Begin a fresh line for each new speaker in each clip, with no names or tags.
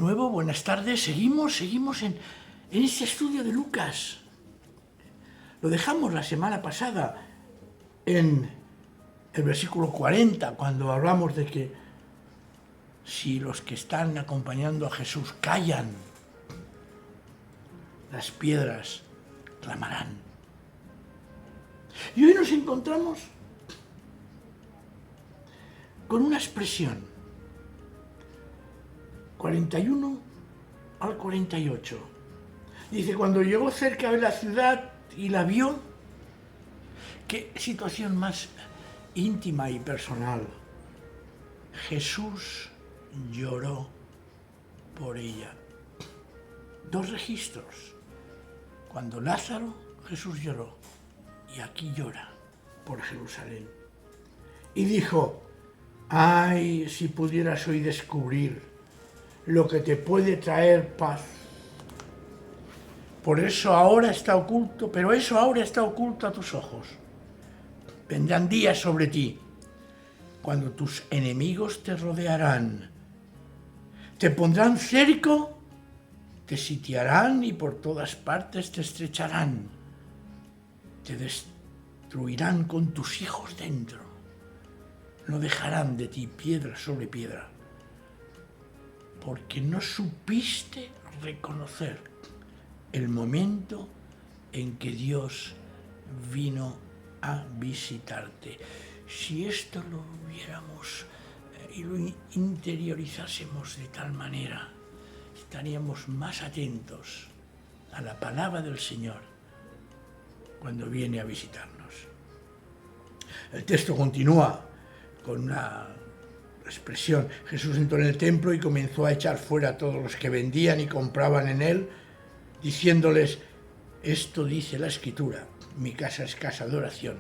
nuevo, buenas tardes. Seguimos en este estudio de Lucas. Lo dejamos la semana pasada en el versículo 40, cuando hablamos de que si los que están acompañando a Jesús callan, las piedras clamarán. Y hoy nos encontramos con una expresión, 41 al 48. Dice, cuando llegó cerca de la ciudad y la vio, qué situación más íntima y personal. Jesús lloró por ella. 2 registros. Cuando Lázaro, Jesús lloró. Y aquí llora por Jerusalén. Y dijo, ay, si pudieras hoy descubrir lo que te puede traer paz. Por eso ahora está oculto, pero eso ahora está oculto a tus ojos. Vendrán días sobre ti, cuando tus enemigos te rodearán. Te pondrán cerco, te sitiarán y por todas partes te estrecharán. Te destruirán con tus hijos dentro. No dejarán de ti piedra sobre piedra, porque no supiste reconocer el momento en que Dios vino a visitarte. Si esto lo viéramos y lo interiorizásemos de tal manera, estaríamos más atentos a la palabra del Señor cuando viene a visitarnos. El texto continúa con una expresión. Jesús entró en el templo y comenzó a echar fuera a todos los que vendían y compraban en él, diciéndoles, esto dice la Escritura, mi casa es casa de oración,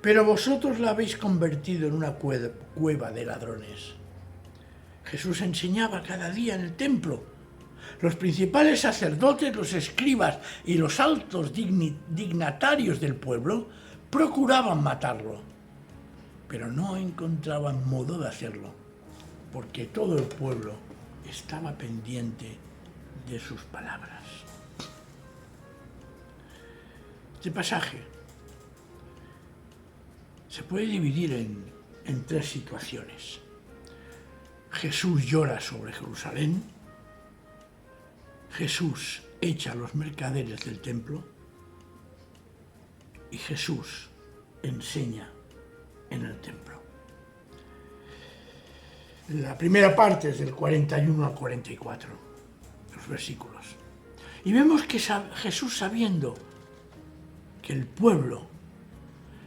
pero vosotros la habéis convertido en una cueva de ladrones. Jesús enseñaba cada día en el templo. Los principales sacerdotes, los escribas y los altos dignatarios del pueblo procuraban matarlo, pero no encontraban modo de hacerlo, porque todo el pueblo estaba pendiente de sus palabras. Este pasaje se puede dividir en 3 situaciones. Jesús llora sobre Jerusalén, Jesús echa a los mercaderes del templo y Jesús enseña en el templo. La primera parte es del 41 al 44, los versículos. Y vemos que Jesús, sabiendo que el pueblo,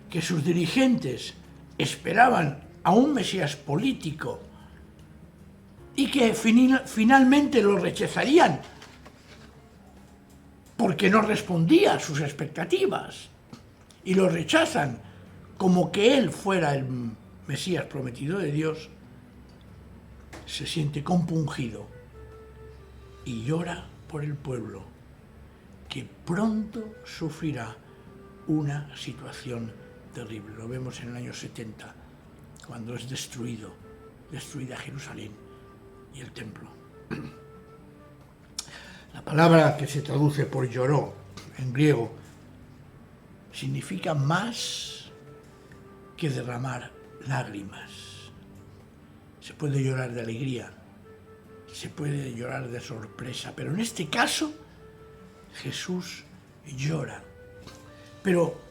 que sus dirigentes esperaban a un Mesías político y que finalmente lo rechazarían porque no respondía a sus expectativas y lo rechazan como que él fuera el Mesías prometido de Dios, se siente compungido y llora por el pueblo que pronto sufrirá una situación terrible. Lo vemos en el año 70, cuando es destruida Jerusalén y el templo. La palabra que se traduce por lloró en griego significa más que derramar lágrimas. Se puede llorar de alegría, se puede llorar de sorpresa, pero en este caso Jesús llora, pero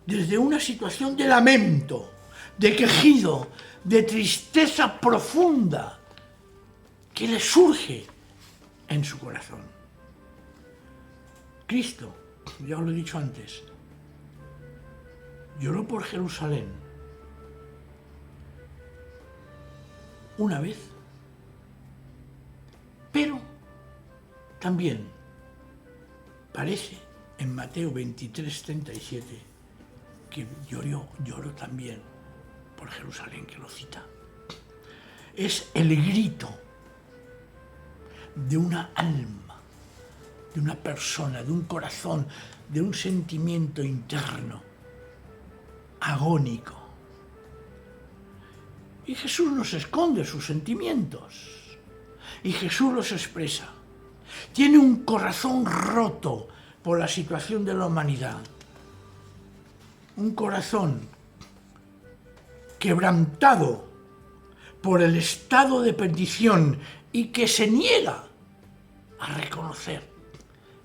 desde una situación de lamento, de quejido, de tristeza profunda que le surge en su corazón. Cristo, ya os lo he dicho antes, lloró por Jerusalén una vez, pero también parece en Mateo 23:37 que lloró también por Jerusalén, que lo cita. Es el grito de una alma, de una persona, de un corazón, de un sentimiento interno, agónico. Y Jesús no se esconde sus sentimientos. Y Jesús los expresa. Tiene un corazón roto por la situación de la humanidad. Un corazón quebrantado por el estado de perdición y que se niega a reconocer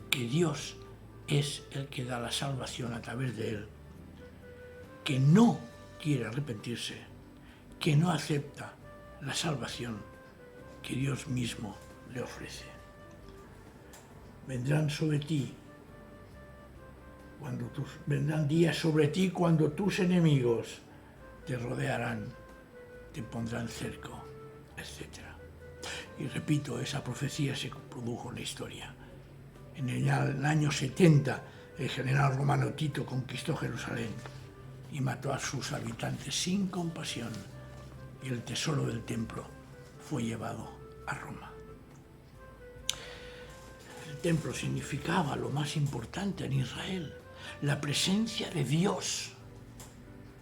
que Dios es el que da la salvación a través de él, que no quiere arrepentirse, que no acepta la salvación que Dios mismo le ofrece. Vendrán días sobre ti cuando tus enemigos te rodearán, te pondrán cerco, etc. Y repito, esa profecía se produjo en la historia. En el año 70, el general romano Tito conquistó Jerusalén y mató a sus habitantes sin compasión, y el tesoro del templo fue llevado a Roma. El templo significaba lo más importante en Israel, la presencia de Dios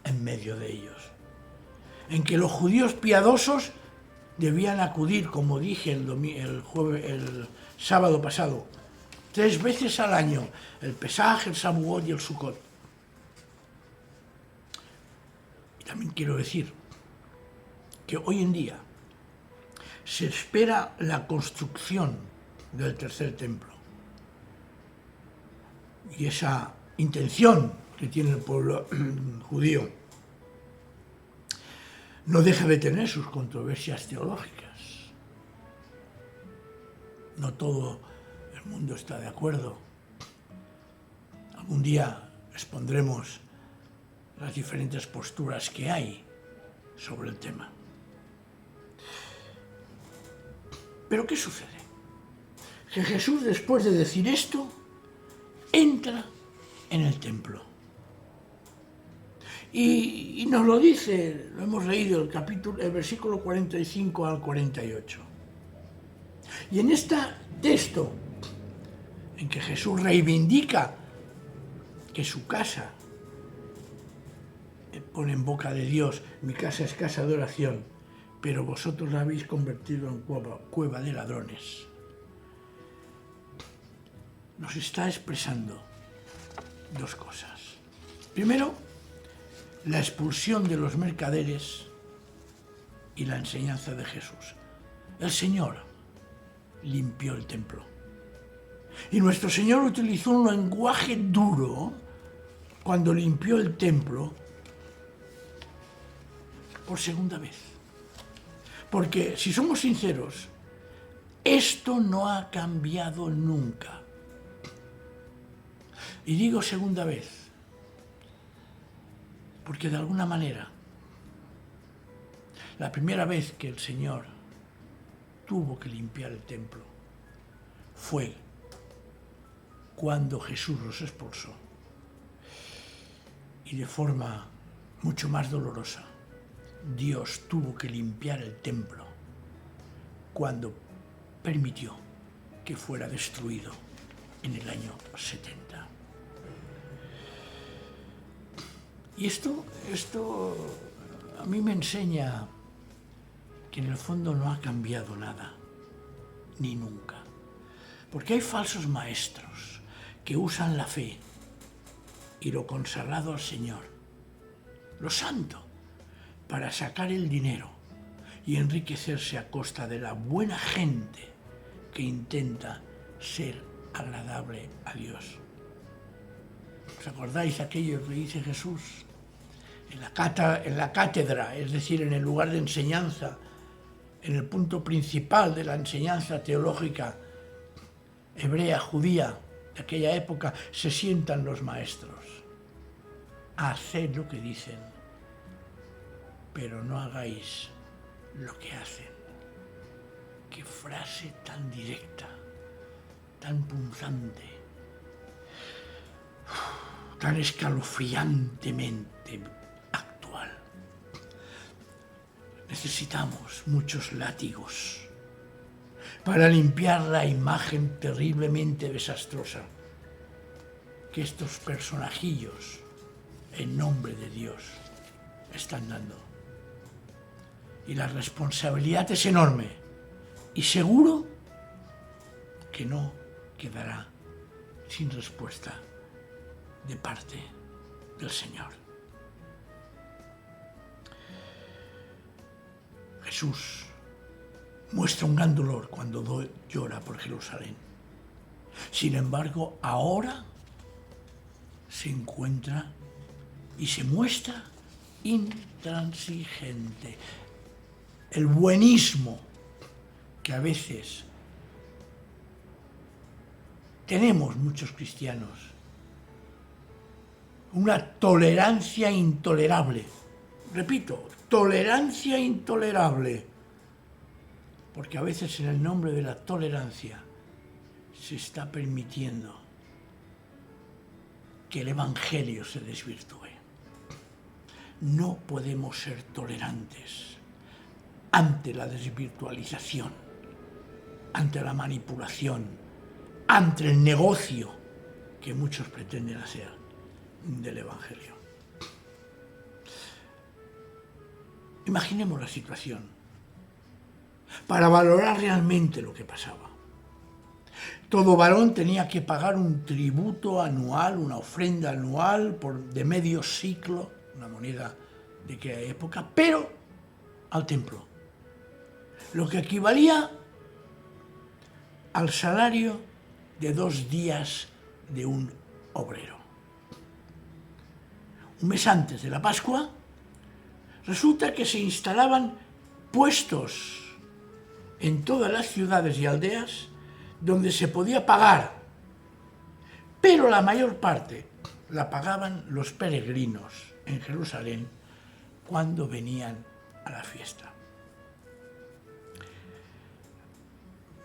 en medio de ellos, en que los judíos piadosos debían acudir, como dije el sábado pasado, 3 veces al año, el Pesaj, el Shavuot y el Sukkot. Y también quiero decir que hoy en día se espera la construcción del tercer templo. Y esa intención que tiene el pueblo judío no deja de tener sus controversias teológicas. No todo el mundo está de acuerdo. Algún día expondremos las diferentes posturas que hay sobre el tema. Pero ¿qué sucede? Que Jesús, después de decir esto, entra en el templo. Y nos lo dice, lo hemos leído, el versículo 45 al 48. Y en este texto, en que Jesús reivindica que su casa, pone en boca de Dios, mi casa es casa de oración, pero vosotros la habéis convertido en cueva de ladrones. Nos está expresando dos cosas. Primero, la expulsión de los mercaderes y la enseñanza de Jesús. El Señor limpió el templo. Y nuestro Señor utilizó un lenguaje duro cuando limpió el templo por segunda vez. Porque, si somos sinceros, esto no ha cambiado nunca. Y digo segunda vez, porque de alguna manera, la primera vez que el Señor tuvo que limpiar el templo fue cuando Jesús los expulsó. Y de forma mucho más dolorosa, Dios tuvo que limpiar el templo cuando permitió que fuera destruido en el año 70. Y esto a mí me enseña que en el fondo no ha cambiado nada, ni nunca. Porque hay falsos maestros que usan la fe y lo consagrado al Señor, lo santo, para sacar el dinero y enriquecerse a costa de la buena gente que intenta ser agradable a Dios. ¿Os acordáis aquello que dice Jesús? En la cátedra, es decir, en el lugar de enseñanza, en el punto principal de la enseñanza teológica hebrea, judía, de aquella época, se sientan los maestros a hacer lo que dicen, pero no hagáis lo que hacen. Qué frase tan directa, tan punzante, tan escalofriantemente actual. Necesitamos muchos látigos para limpiar la imagen terriblemente desastrosa que estos personajillos, en nombre de Dios, están dando. Y la responsabilidad es enorme, y seguro que no quedará sin respuesta de parte del Señor. Jesús muestra un gran dolor cuando llora por Jerusalén. Sin embargo, ahora se encuentra y se muestra intransigente. El buenismo que a veces tenemos muchos cristianos, una tolerancia intolerable. Repito, tolerancia intolerable, porque a veces en el nombre de la tolerancia se está permitiendo que el Evangelio se desvirtúe. No podemos ser tolerantes ante la desvirtualización, ante la manipulación, ante el negocio que muchos pretenden hacer del Evangelio. Imaginemos la situación para valorar realmente lo que pasaba. Todo varón tenía que pagar un tributo anual, una ofrenda anual de medio siclo, una moneda de aquella época, pero al templo, lo que equivalía al salario de 2 días de un obrero. Un mes antes de la Pascua, resulta que se instalaban puestos en todas las ciudades y aldeas donde se podía pagar, pero la mayor parte la pagaban los peregrinos en Jerusalén cuando venían a la fiesta.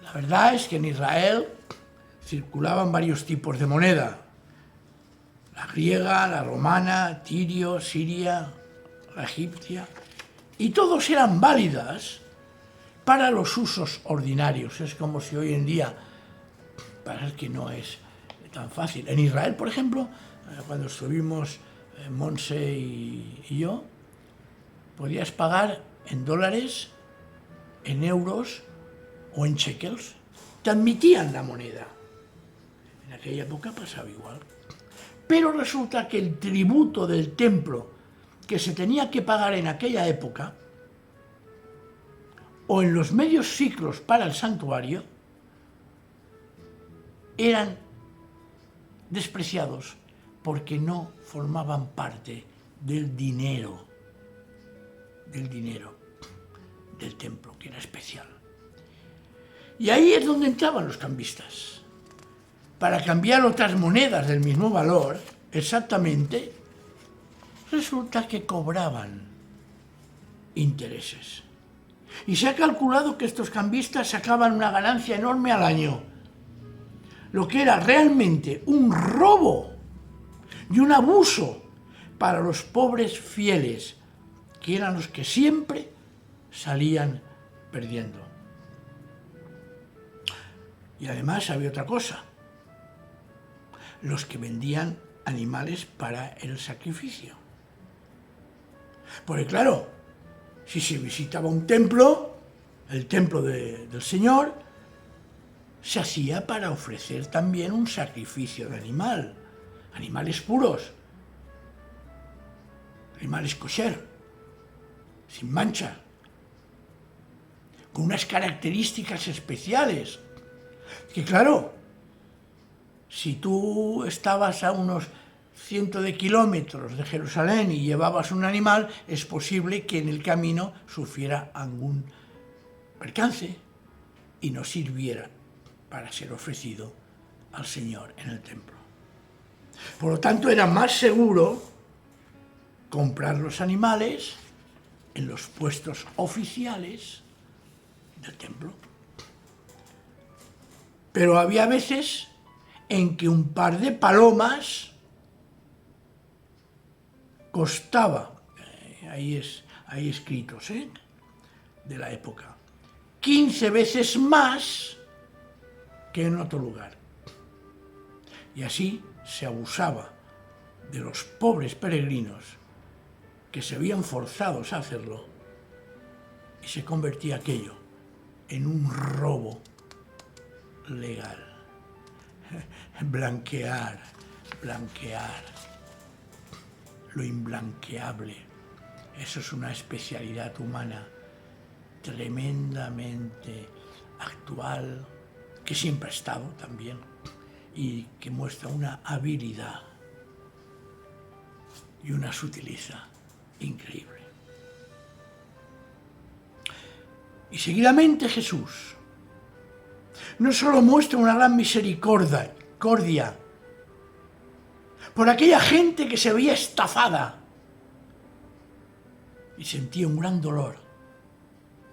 La verdad es que en Israel circulaban varios tipos de moneda: la griega, la romana, tirio, siria, la egipcia, y todos eran válidas para los usos ordinarios. Es como si hoy en día, parece que no es tan fácil. En Israel, por ejemplo, cuando estuvimos Monse y yo, podías pagar en dólares, en euros o en shekels. Te admitían la moneda. En aquella época pasaba igual. Pero resulta que el tributo del templo que se tenía que pagar en aquella época, o en los medios ciclos para el santuario, eran despreciados porque no formaban parte del dinero del templo, que era especial. Y ahí es donde entraban los cambistas. Para cambiar otras monedas del mismo valor, exactamente, resulta que cobraban intereses. Y se ha calculado que estos cambistas sacaban una ganancia enorme al año, lo que era realmente un robo y un abuso para los pobres fieles, que eran los que siempre salían perdiendo. Y además había otra cosa: los que vendían animales para el sacrificio. Porque claro, si se visitaba un templo, el templo del Señor, se hacía para ofrecer también un sacrificio de animal, animales puros, animales kosher, sin mancha, con unas características especiales. Que claro, si tú estabas a unos cientos de kilómetros de Jerusalén y llevabas un animal, es posible que en el camino sufriera algún percance y no sirviera para ser ofrecido al Señor en el templo. Por lo tanto, era más seguro comprar los animales en los puestos oficiales del templo. Pero había veces en que un par de palomas costaba, ahí escritos, de la época, 15 veces más que en otro lugar. Y así se abusaba de los pobres peregrinos que se habían forzados a hacerlo, y se convertía aquello en un robo legal. Blanquear lo imblanqueable. Eso es una especialidad humana tremendamente actual, que siempre ha estado también, y que muestra una habilidad y una sutileza increíble. Y seguidamente Jesús no solo muestra una gran misericordia por aquella gente que se veía estafada y sentía un gran dolor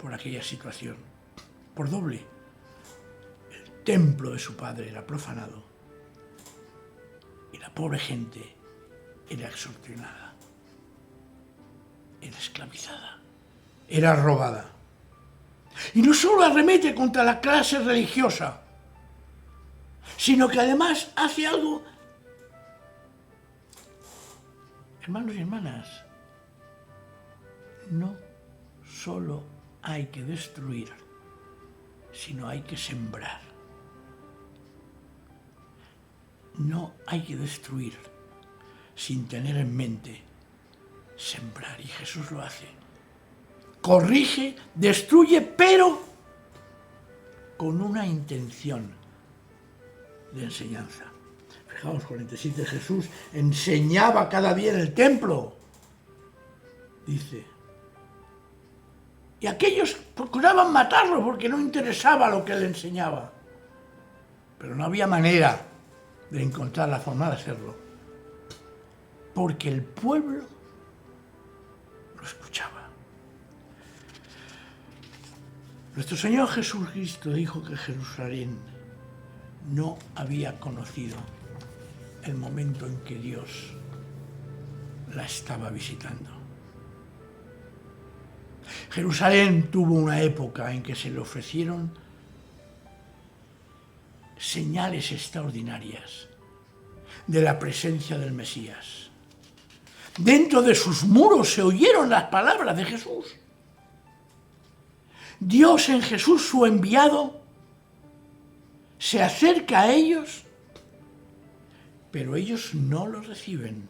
por aquella situación, por doble. El templo de su padre era profanado y la pobre gente era extorsionada, era esclavizada, era robada. Y no solo arremete contra la clase religiosa, sino que además hace algo. Hermanos y hermanas, no solo hay que destruir, sino hay que sembrar. No hay que destruir sin tener en mente sembrar, y Jesús lo hace. Corrige, destruye, pero con una intención de enseñanza. Fijaos, 47, Jesús enseñaba cada día en el templo, dice. Y aquellos procuraban matarlo porque no interesaba lo que él enseñaba. Pero no había manera de encontrar la forma de hacerlo, porque el pueblo lo escuchaba. Nuestro Señor Jesucristo dijo que Jerusalén no había conocido el momento en que Dios la estaba visitando. Jerusalén tuvo una época en que se le ofrecieron señales extraordinarias de la presencia del Mesías. Dentro de sus muros se oyeron las palabras de Jesús. Dios en Jesús, su enviado, se acerca a ellos, pero ellos no lo reciben.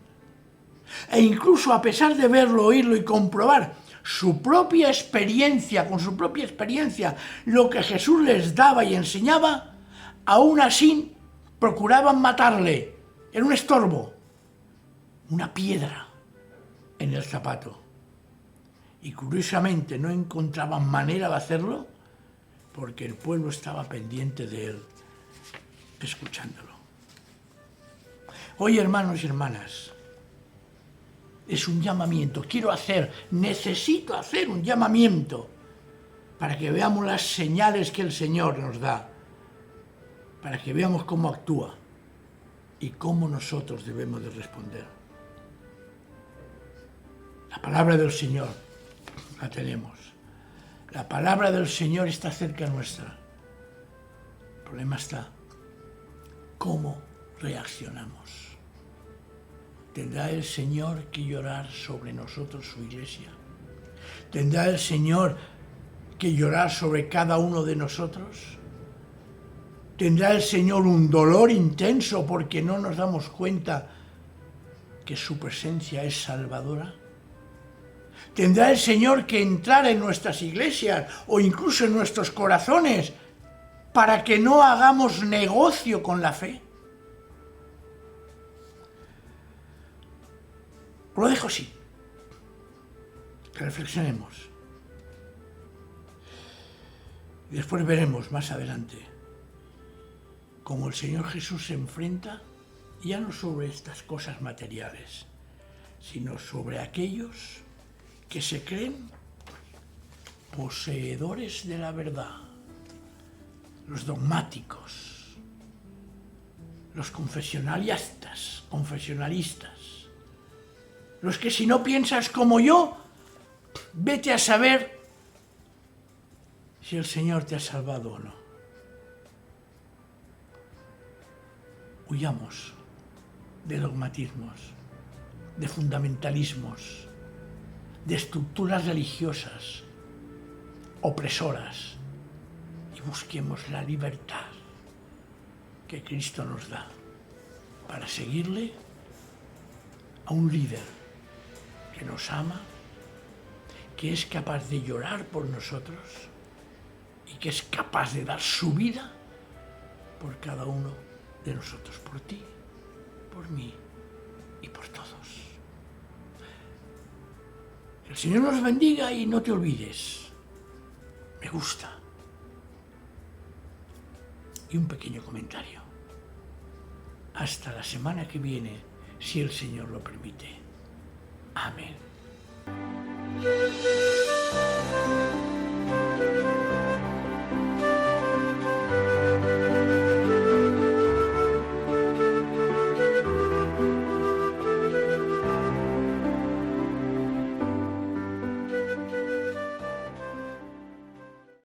E incluso a pesar de verlo, oírlo y comprobar su propia experiencia, con su propia experiencia, lo que Jesús les daba y enseñaba, aún así procuraban matarle. Era un estorbo, una piedra en el zapato. Y curiosamente no encontraban manera de hacerlo porque el pueblo estaba pendiente de él, escuchándolo. Hoy, hermanos y hermanas, es un llamamiento. Necesito hacer un llamamiento para que veamos las señales que el Señor nos da, para que veamos cómo actúa y cómo nosotros debemos de responder. La palabra del Señor la tenemos. La palabra del Señor está cerca nuestra. El problema está cómo reaccionamos. ¿Tendrá el Señor que llorar sobre nosotros, su iglesia? ¿Tendrá el Señor que llorar sobre cada uno de nosotros? ¿Tendrá el Señor un dolor intenso porque no nos damos cuenta que su presencia es salvadora? ¿Tendrá el Señor que entrar en nuestras iglesias o incluso en nuestros corazones para que no hagamos negocio con la fe? Lo dejo así. Que reflexionemos. Y después veremos más adelante cómo el Señor Jesús se enfrenta ya no sobre estas cosas materiales, sino sobre aquellos que se creen poseedores de la verdad, los dogmáticos, los confesionalistas, los que si no piensas como yo, vete a saber si el Señor te ha salvado o no. Huyamos de dogmatismos, de fundamentalismos, de estructuras religiosas opresoras y busquemos la libertad que Cristo nos da para seguirle a un líder que nos ama, que es capaz de llorar por nosotros y que es capaz de dar su vida por cada uno de nosotros, por ti, por mí y por todos. El Señor nos bendiga y no te olvides, me gusta. Y un pequeño comentario. Hasta la semana que viene, si el Señor lo permite. Amén.